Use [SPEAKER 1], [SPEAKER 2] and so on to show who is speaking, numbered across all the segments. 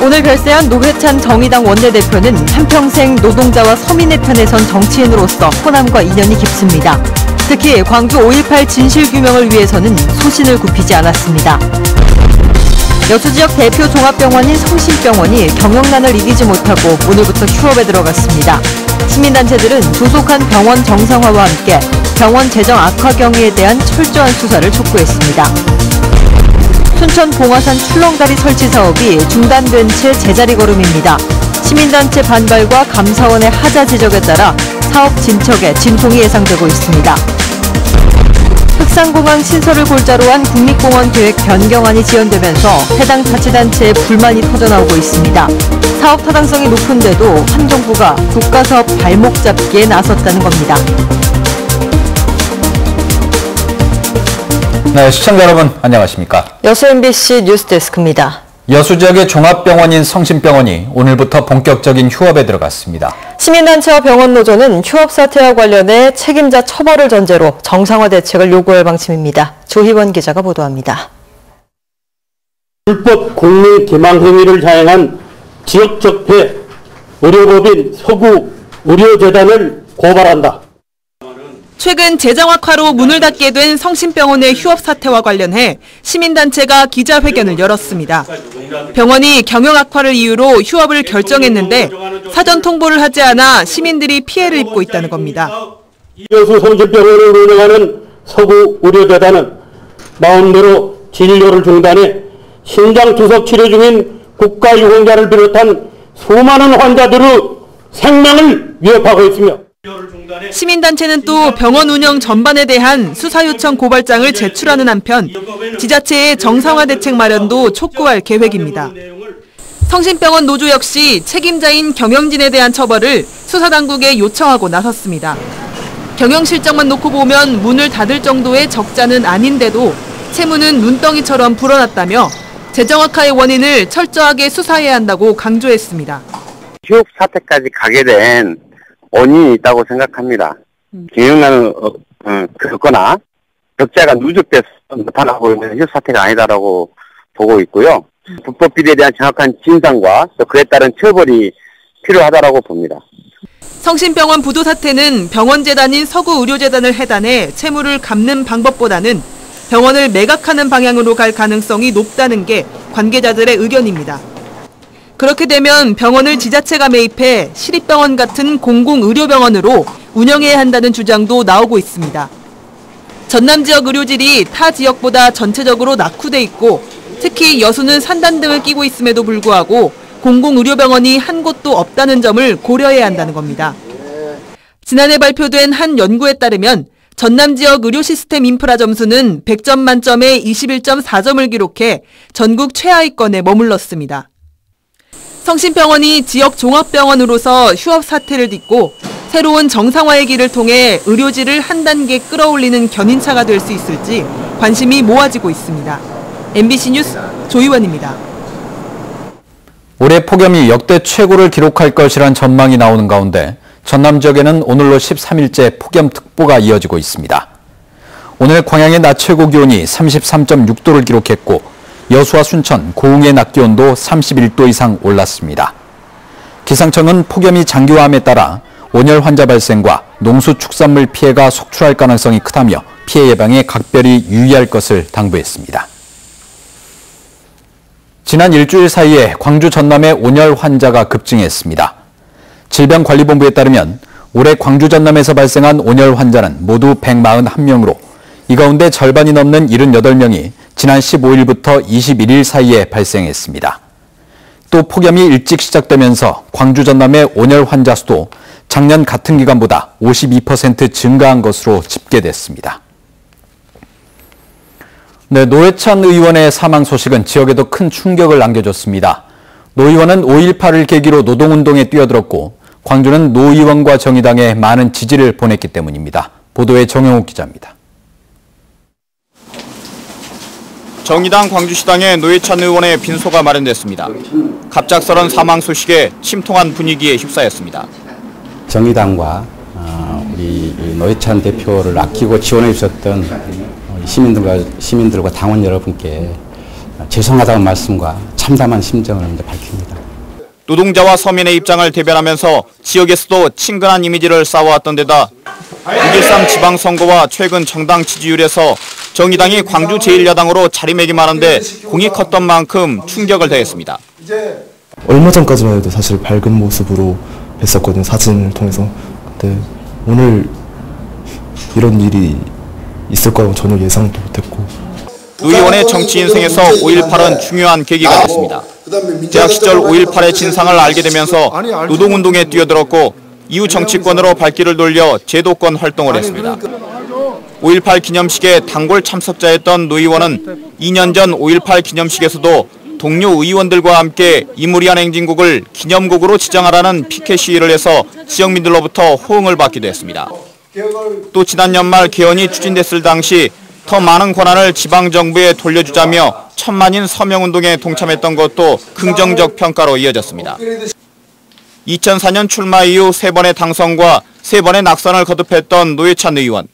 [SPEAKER 1] 오늘 별세한 노회찬 정의당 원내대표는 한평생 노동자와 서민의 편에 선 정치인으로서 호남과 인연이 깊습니다. 특히 광주 5.18 진실규명을 위해서는 소신을 굽히지 않았습니다. 여수 지역 대표 종합병원인 성심병원이 경영난을 이기지 못하고 오늘부터 휴업에 들어갔습니다. 시민단체들은 조속한 병원 정상화와 함께 병원 재정 악화 경위에 대한 철저한 수사를 촉구했습니다. 순천 봉화산 출렁다리 설치 사업이 중단된 채 제자리 걸음입니다. 시민단체 반발과 감사원의 하자 지적에 따라 사업 진척에 진통이 예상되고 있습니다. 흑산공항 신설을 골자로 한 국립공원 계획 변경안이 지연되면서 해당 자치단체에 불만이 터져나오고 있습니다. 사업 타당성이 높은데도 한 정부가 국가사업 발목 잡기에 나섰다는 겁니다.
[SPEAKER 2] 네, 시청자 여러분 안녕하십니까?
[SPEAKER 1] 여수 MBC 뉴스데스크입니다.
[SPEAKER 2] 여수 지역의 종합병원인 성심병원이 오늘부터 본격적인 휴업에 들어갔습니다.
[SPEAKER 1] 시민단체와 병원노조는 휴업 사태와 관련해 책임자 처벌을 전제로 정상화 대책을 요구할 방침입니다. 조희원 기자가 보도합니다.
[SPEAKER 3] 불법 공무 기망 행위를 자행한 지역적폐 의료법인 서구의료재단을 고발한다.
[SPEAKER 4] 최근 재정 악화로 문을 닫게 된 성심병원의 휴업 사태와 관련해 시민단체가 기자회견을 열었습니다. 병원이 경영 악화를 이유로 휴업을 결정했는데 사전 통보를 하지 않아 시민들이 피해를 입고 있다는 겁니다.
[SPEAKER 3] 여수 성심병원을 운영하는 서구의료재단은 마음대로 진료를 중단해 신장투석 치료 중인 국가유공자를 비롯한 수많은 환자들의 생명을 위협하고 있으며
[SPEAKER 4] 시민단체는 또 병원 운영 전반에 대한 수사 요청 고발장을 제출하는 한편 지자체의 정상화 대책 마련도 촉구할 계획입니다. 성심병원 노조 역시 책임자인 경영진에 대한 처벌을 수사당국에 요청하고 나섰습니다. 경영 실적만 놓고 보면 문을 닫을 정도의 적자는 아닌데도 채무는 눈덩이처럼 불어났다며 재정 악화의 원인을 철저하게 수사해야 한다고 강조했습니다.
[SPEAKER 5] 휴업 사태까지 가게 된 원인이 있다고 생각합니다. 경영난을 겪거나 적자가 누적돼서 나타나고 있는 휴업 사태가 아니다라고 보고 있고요. 불법 비리에 대한 정확한 진상과 또 그에 따른 처벌이 필요하다라고 봅니다.
[SPEAKER 4] 성심병원 부도 사태는 병원재단인 서구의료재단을 해단해 채무를 갚는 방법보다는 병원을 매각하는 방향으로 갈 가능성이 높다는 게 관계자들의 의견입니다. 그렇게 되면 병원을 지자체가 매입해 시립병원 같은 공공의료병원으로 운영해야 한다는 주장도 나오고 있습니다. 전남 지역 의료질이 타 지역보다 전체적으로 낙후돼 있고 특히 여수는 산단 등을 끼고 있음에도 불구하고 공공의료병원이 한 곳도 없다는 점을 고려해야 한다는 겁니다. 지난해 발표된 한 연구에 따르면 전남 지역 의료 시스템 인프라 점수는 100점 만점에 21.4점을 기록해 전국 최하위권에 머물렀습니다. 성심병원이 지역 종합병원으로서 휴업 사태를 딛고 새로운 정상화의 길을 통해 의료질을 한 단계 끌어올리는 견인차가 될 수 있을지 관심이 모아지고 있습니다. MBC 뉴스 조희원입니다.
[SPEAKER 2] 올해 폭염이 역대 최고를 기록할 것이란 전망이 나오는 가운데 전남 지역에는 오늘로 13일째 폭염특보가 이어지고 있습니다. 오늘 광양의 낮 최고 기온이 33.6도를 기록했고 여수와 순천, 고흥의 낮 기온도 31도 이상 올랐습니다. 기상청은 폭염이 장기화함에 따라 온열 환자 발생과 농수축산물 피해가 속출할 가능성이 크다며 피해 예방에 각별히 유의할 것을 당부했습니다. 지난 일주일 사이에 광주 전남의 온열 환자가 급증했습니다. 질병관리본부에 따르면 올해 광주 전남에서 발생한 온열 환자는 모두 141명으로 이 가운데 절반이 넘는 78명이 지난 15일부터 21일 사이에 발생했습니다. 또 폭염이 일찍 시작되면서 광주 전남의 온열 환자 수도 작년 같은 기간보다 52% 증가한 것으로 집계됐습니다. 네, 노회찬 의원의 사망 소식은 지역에도 큰 충격을 안겨줬습니다. 노 의원은 5.18을 계기로 노동운동에 뛰어들었고 광주는 노 의원과 정의당에 많은 지지를 보냈기 때문입니다. 보도에 정영욱 기자입니다.
[SPEAKER 6] 정의당 광주시당에 노회찬 의원의 빈소가 마련됐습니다. 갑작스런 사망 소식에 침통한 분위기에 휩싸였습니다.
[SPEAKER 7] 정의당과 우리 노회찬 대표를 아끼고 지원해 주셨던 시민들과 당원 여러분께 죄송하다는 말씀과 참담한 심정을 밝힙니다.
[SPEAKER 6] 노동자와 서민의 입장을 대변하면서 지역에서도 친근한 이미지를 쌓아왔던 데다 6.13 지방선거와 최근 정당 지지율에서 정의당이 광주 제1야당으로 자리매김하는데 공이 컸던 만큼 충격을 더했습니다.
[SPEAKER 8] 얼마 전까지만 해도 사실 밝은 모습으로 뵀었거든요, 사진을 통해서. 근데 오늘 이런 일이 있을 거라고 전혀 예상도 못했고.
[SPEAKER 6] 노 의원의 정치 인생에서 5.18은 중요한 계기가 됐습니다. 대학 시절 5.18의 진상을 알게 되면서 노동운동에 뛰어들었고 이후 정치권으로 발길을 돌려 제도권 활동을 했습니다. 5.18 기념식에 단골 참석자였던 노 의원은 2년 전 5.18 기념식에서도 동료 의원들과 함께 이무리한 행진곡을 기념곡으로 지정하라는 피켓 시위를 해서 지역민들로부터 호응을 받기도 했습니다. 또 지난 연말 개헌이 추진됐을 당시 더 많은 권한을 지방정부에 돌려주자며 천만인 서명운동에 동참했던 것도 긍정적 평가로 이어졌습니다. 2004년 출마 이후 3번의 당선과 3번의 낙선을 거듭했던 노회찬 의원.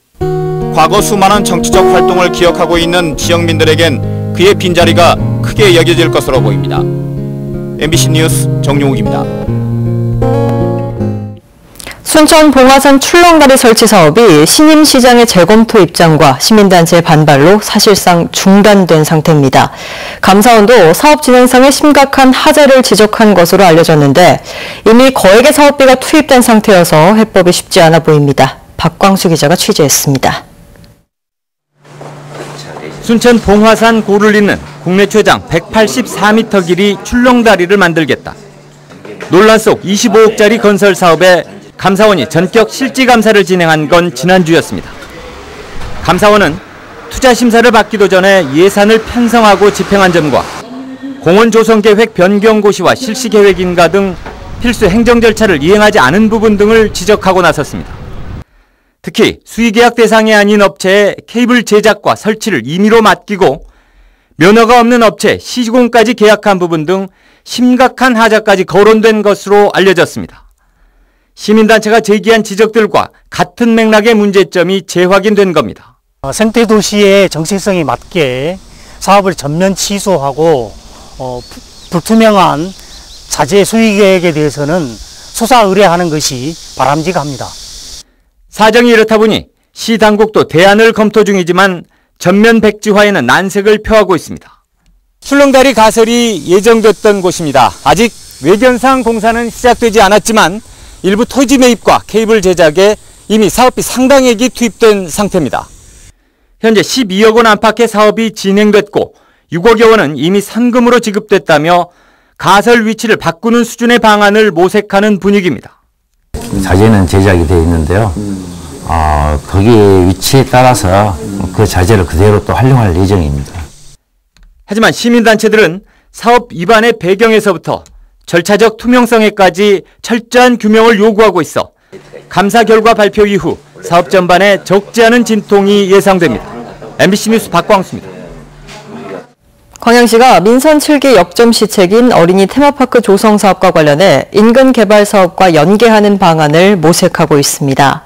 [SPEAKER 6] 과거 수많은 정치적 활동을 기억하고 있는 지역민들에겐 그의 빈자리가 크게 여겨질 것으로 보입니다. MBC 뉴스 정용욱입니다.
[SPEAKER 1] 순천 봉화산 출렁다리 설치 사업이 신임시장의 재검토 입장과 시민단체의 반발로 사실상 중단된 상태입니다. 감사원도 사업 진행상에 심각한 하자를 지적한 것으로 알려졌는데 이미 거액의 사업비가 투입된 상태여서 해법이 쉽지 않아 보입니다. 박광수 기자가 취재했습니다.
[SPEAKER 9] 순천 봉화산 고를 잇는 국내 최장 184m 길이 출렁다리를 만들겠다. 논란 속 25억짜리 건설 사업에 감사원이 전격 실지감사를 진행한 건 지난주였습니다. 감사원은 투자 심사를 받기도 전에 예산을 편성하고 집행한 점과 공원 조성 계획 변경 고시와 실시 계획 인가 등 필수 행정 절차를 이행하지 않은 부분 등을 지적하고 나섰습니다. 특히 수의계약 대상이 아닌 업체에 케이블 제작과 설치를 임의로 맡기고 면허가 없는 업체 시공까지 계약한 부분 등 심각한 하자까지 거론된 것으로 알려졌습니다. 시민단체가 제기한 지적들과 같은 맥락의 문제점이 재확인된 겁니다.
[SPEAKER 10] 생태도시의 정체성에 맞게 사업을 전면 취소하고 불투명한 자재 수의 계획에 대해서는 수사 의뢰하는 것이 바람직합니다.
[SPEAKER 9] 사정이 이렇다 보니 시 당국도 대안을 검토 중이지만 전면 백지화에는 난색을 표하고 있습니다. 출렁다리 가설이 예정됐던 곳입니다. 아직 외견상 공사는 시작되지 않았지만 일부 토지 매입과 케이블 제작에 이미 사업비 상당액이 투입된 상태입니다. 현재 12억 원 안팎의 사업이 진행됐고 6억여 원은 이미 선금으로 지급됐다며 가설 위치를 바꾸는 수준의 방안을 모색하는 분위기입니다.
[SPEAKER 11] 자재는 제작이 되어 있는데요. 거기 위치에 따라서 그 자재를 그대로 또 활용할 예정입니다.
[SPEAKER 9] 하지만 시민단체들은 사업 위반의 배경에서부터 절차적 투명성에까지 철저한 규명을 요구하고 있어 감사 결과 발표 이후 사업 전반에 적지 않은 진통이 예상됩니다. MBC 뉴스 박광수입니다.
[SPEAKER 1] 광양시가 민선 7기 역점 시책인 어린이 테마파크 조성 사업과 관련해 인근 개발 사업과 연계하는 방안을 모색하고 있습니다.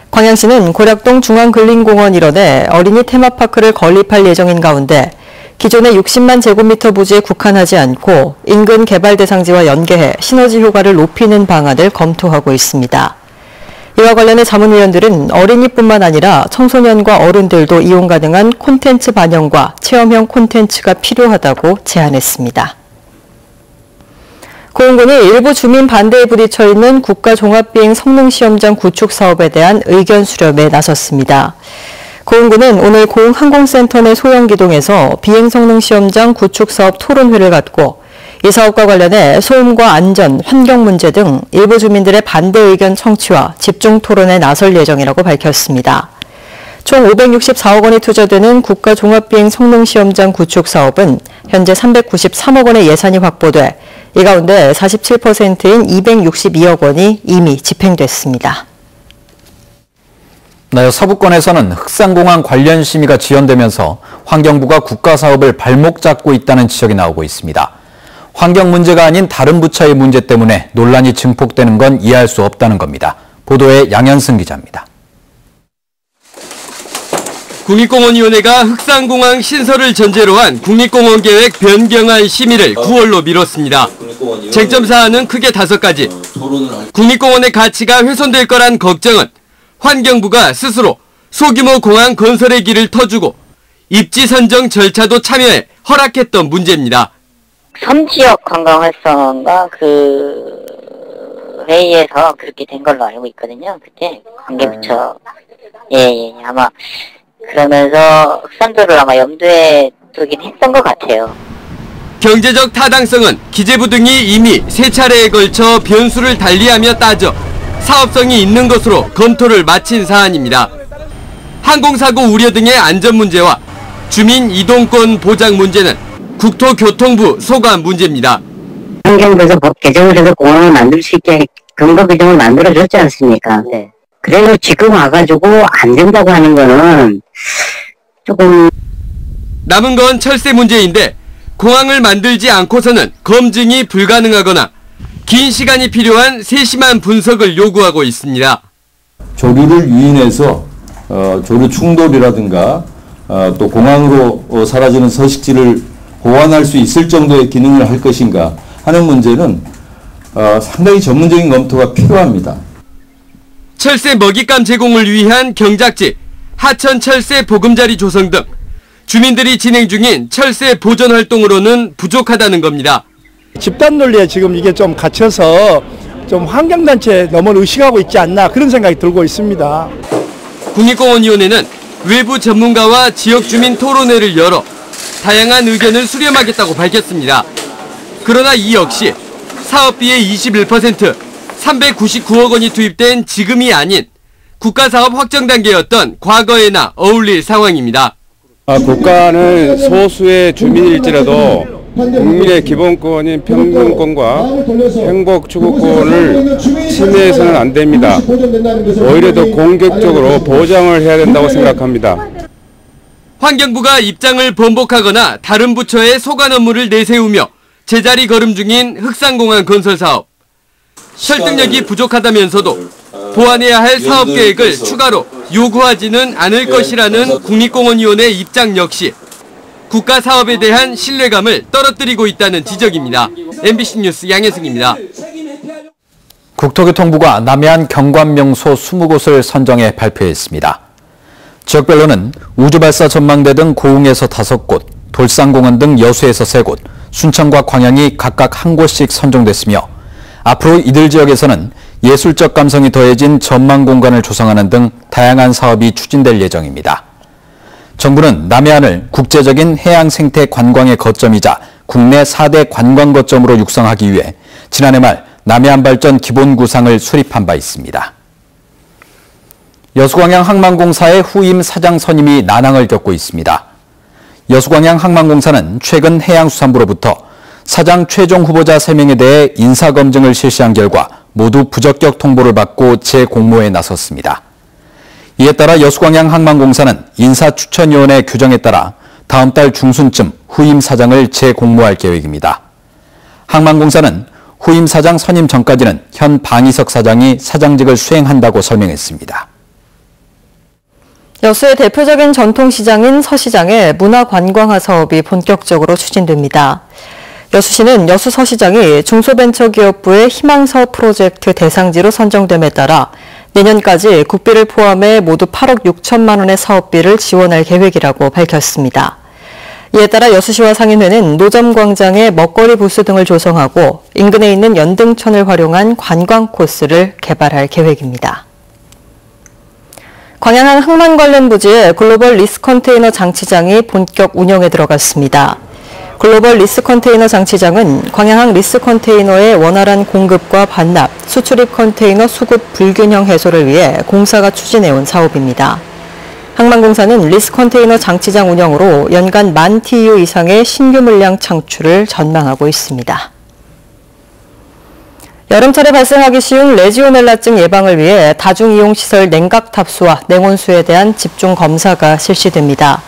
[SPEAKER 1] 광양시는 고략동 중앙근린공원 일원에 어린이 테마파크를 건립할 예정인 가운데 기존의 60만 제곱미터 부지에 국한하지 않고 인근 개발 대상지와 연계해 시너지 효과를 높이는 방안을 검토하고 있습니다. 이와 관련해 자문위원들은 어린이뿐만 아니라 청소년과 어른들도 이용 가능한 콘텐츠 반영과 체험형 콘텐츠가 필요하다고 제안했습니다. 고흥군이 일부 주민 반대에 부딪혀 있는 국가종합비행 성능시험장 구축 사업에 대한 의견 수렴에 나섰습니다. 고흥군은 오늘 고흥항공센터 내 소형기동에서 비행성능시험장 구축사업 토론회를 갖고 이 사업과 관련해 소음과 안전, 환경 문제 등 일부 주민들의 반대 의견 청취와 집중 토론에 나설 예정이라고 밝혔습니다. 총 564억 원이 투자되는 국가종합비행 성능시험장 구축 사업은 현재 393억 원의 예산이 확보돼 이 가운데 47%인 262억 원이 이미 집행됐습니다.
[SPEAKER 2] 네, 서부권에서는 흑산공항 관련 심의가 지연되면서 환경부가 국가사업을 발목 잡고 있다는 지적이 나오고 있습니다. 환경 문제가 아닌 다른 부처의 문제 때문에 논란이 증폭되는 건 이해할 수 없다는 겁니다. 보도에 양현승 기자입니다.
[SPEAKER 12] 국립공원위원회가 흑산공항 신설을 전제로 한 국립공원계획 변경안 심의를 9월로 미뤘습니다. 쟁점 사안은 크게 5가지. 국립공원의 가치가 훼손될 거란 걱정은 환경부가 스스로 소규모 공항 건설의 길을 터주고 입지 선정 절차도 참여해 허락했던 문제입니다.
[SPEAKER 13] 섬지역 관광 활성화가 그 회의에서 그렇게 된 걸로 알고 있거든요. 그때 관계부처 아마 그러면서 흑산도를 아마 염두에 두긴 했던 것 같아요.
[SPEAKER 12] 경제적 타당성은 기재부 등이 이미 3차례에 걸쳐 변수를 달리하며 따져 사업성이 있는 것으로 검토를 마친 사안입니다. 항공사고 우려 등의 안전 문제와 주민 이동권 보장 문제는 국토교통부 소관 문제입니다.
[SPEAKER 14] 환경부에서 법 개정을 해서 공항을 만들 수 있게 근거 규정을 만들어줬지 않습니까? 네. 그래도 지금 와가지고 안 된다고 하는 거는 조금...
[SPEAKER 12] 남은 건 철새 문제인데 공항을 만들지 않고서는 검증이 불가능하거나 긴 시간이 필요한 세심한 분석을 요구하고 있습니다.
[SPEAKER 15] 조류를 유인해서 조류 충돌이라든가 또 공항으로 사라지는 서식지를 보완할 수 있을 정도의 기능을 할 것인가 하는 문제는 상당히 전문적인 검토가 필요합니다.
[SPEAKER 12] 철새 먹잇감 제공을 위한 경작지, 하천 철새 보금자리 조성 등 주민들이 진행 중인 철새 보존 활동으로는 부족하다는 겁니다.
[SPEAKER 16] 집단 논리에 지금 이게 좀 갇혀서 좀 환경단체에 너무 의식하고 있지 않나 그런 생각이 들고 있습니다.
[SPEAKER 12] 국립공원위원회는 외부 전문가와 지역 주민 토론회를 열어 다양한 의견을 수렴하겠다고 밝혔습니다. 그러나 이 역시 사업비의 21%, 399억 원이 투입된 지금이 아닌 국가사업 확정 단계였던 과거에나 어울릴 상황입니다.
[SPEAKER 17] 국가는 소수의 주민일지라도 국민의 기본권인 평등권과 행복 추구권을 침해해서는 안 됩니다. 오히려 더 공격적으로 보장을 해야 된다고 생각합니다.
[SPEAKER 12] 환경부가 입장을 번복하거나 다른 부처의 소관 업무를 내세우며 제자리 걸음 중인 흑산공항 건설 사업. 설득력이 부족하다면서도 보완해야 할 사업 계획을 추가로 요구하지는 않을 것이라는 국립공원위원회 입장 역시 국가 사업에 대한 신뢰감을 떨어뜨리고 있다는 지적입니다. MBC 뉴스 양혜승입니다.
[SPEAKER 2] 국토교통부가 남해안 경관명소 20곳을 선정해 발표했습니다. 지역별로는 우주발사 전망대 등 고흥에서 5곳, 돌산공원 등 여수에서 3곳, 순천과 광양이 각각 1곳씩 선정됐으며 앞으로 이들 지역에서는 예술적 감성이 더해진 전망 공간을 조성하는 등 다양한 사업이 추진될 예정입니다. 정부는 남해안을 국제적인 해양 생태 관광의 거점이자 국내 4대 관광 거점으로 육성하기 위해 지난해 말 남해안 발전 기본 구상을 수립한 바 있습니다. 여수광양 항만공사의 후임 사장 선임이 난항을 겪고 있습니다. 여수광양 항만공사는 최근 해양수산부로부터 사장 최종 후보자 3명에 대해 인사검증을 실시한 결과 모두 부적격 통보를 받고 재공모에 나섰습니다. 이에 따라 여수광양 항만공사는 인사추천위원회 규정에 따라 다음 달 중순쯤 후임 사장을 재공모할 계획입니다. 항만공사는 후임 사장 선임 전까지는 현 방희석 사장이 사장직을 수행한다고 설명했습니다.
[SPEAKER 1] 여수의 대표적인 전통시장인 서시장의 문화관광화 사업이 본격적으로 추진됩니다. 여수시는 여수 서시장이 중소벤처기업부의 희망사업 프로젝트 대상지로 선정됨에 따라 내년까지 국비를 포함해 모두 8억 6천만 원의 사업비를 지원할 계획이라고 밝혔습니다. 이에 따라 여수시와 상인회는 노점광장에 먹거리 부스 등을 조성하고 인근에 있는 연등천을 활용한 관광 코스를 개발할 계획입니다. 광양항 항만 관련 부지에 글로벌 리스 컨테이너 장치장이 본격 운영에 들어갔습니다. 글로벌 리스 컨테이너 장치장은 광양항 리스 컨테이너의 원활한 공급과 반납, 수출입 컨테이너 수급 불균형 해소를 위해 공사가 추진해온 사업입니다. 항만공사는 리스 컨테이너 장치장 운영으로 연간 10,000 TEU 이상의 신규 물량 창출을 전망하고 있습니다. 여름철에 발생하기 쉬운 레지오넬라증 예방을 위해 다중이용시설 냉각 탑수와 냉온수에 대한 집중 검사가 실시됩니다.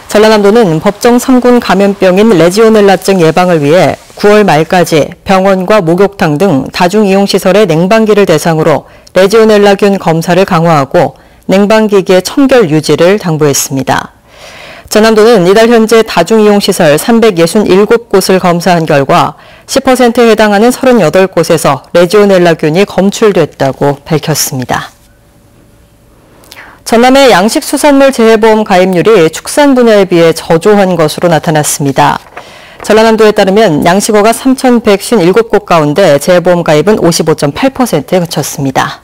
[SPEAKER 1] 전라남도는 법정 3군 감염병인 레지오넬라증 예방을 위해 9월 말까지 병원과 목욕탕 등 다중이용시설의 냉방기를 대상으로 레지오넬라균 검사를 강화하고 냉방기기의 청결 유지를 당부했습니다. 전남도는 이달 현재 다중이용시설 367곳을 검사한 결과 10%에 해당하는 38곳에서 레지오넬라균이 검출됐다고 밝혔습니다. 전남의 양식수산물 재해보험 가입률이 축산 분야에 비해 저조한 것으로 나타났습니다. 전라남도에 따르면 양식어가 3,157곳 가운데 재해보험 가입은 55.8%에 그쳤습니다.